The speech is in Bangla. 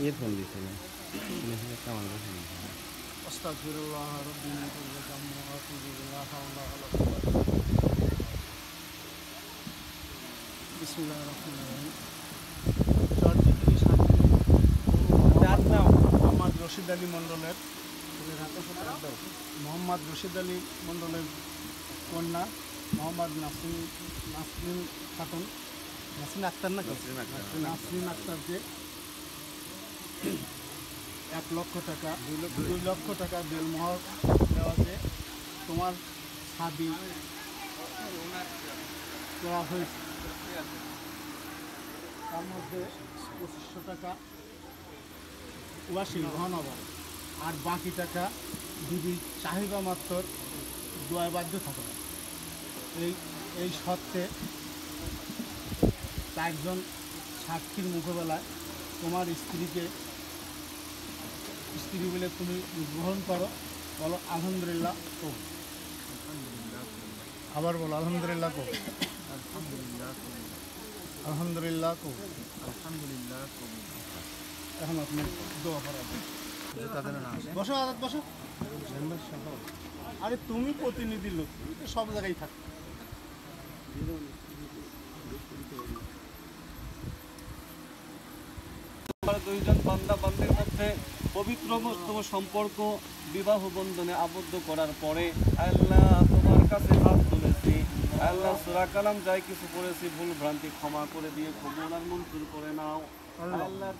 ইয়েরফোন দিয়েছিল কামাল আস্তাগফিরুল্লাহ রাব্বি মিন কুল্লি যামবি ওয়া আতুবু ইলাইহি ওয়া লা বিসমিল্লাহির রহমানির রহিম। জর্জি থেকে মোহাম্মদ রশিদ আলী মণ্ডলের কন্যা মোহাম্মদ নাসরিন খাতুন, নাসরিন আক্তার না নাসরিন আক্তারকে 1 লক্ষ টাকা 2 লক্ষ টাকা বেলমোহর দেওয়াতে তোমার সাবি দেওয়া হয়েছে। তার মধ্যে 2500 টাকা ওয়াসিল মহানগর, আর বাকি টাকা বিবি চাহিদা মাত্র দোয়ায় বাধ্য থাকবে। এই সত্ত্বে 4 জন সাক্ষীর মোকাবেলায় তোমার স্ত্রী বলে তুমি গ্রহণ করো। বলো আলহামদুলিল্লাহ কো। আবার বলো আলহামদুলিল্লাহ কো। আলহামদুলিল্লাহ কো। এখন আপনি দোয়া করাবেন। বসো আদাত বসো। আরে তুমি প্রতিনিধি লোক, তুমি তো সব জায়গায় থাকো। দুইজন বান্দা বান্দির মধ্যে পবিত্রতম সম্পর্ক বিবাহ বন্ধনে আবদ্ধ করার পরে আল্লাহ তোমার কাছে হাত তুলেছি। আল্লাহ সূরা কালাম যাই কিছু পড়েছি ভুল ভ্রান্তি ক্ষমা করে দিয়ে কবুল আর মঞ্জুর করে নাও। আল্লাহ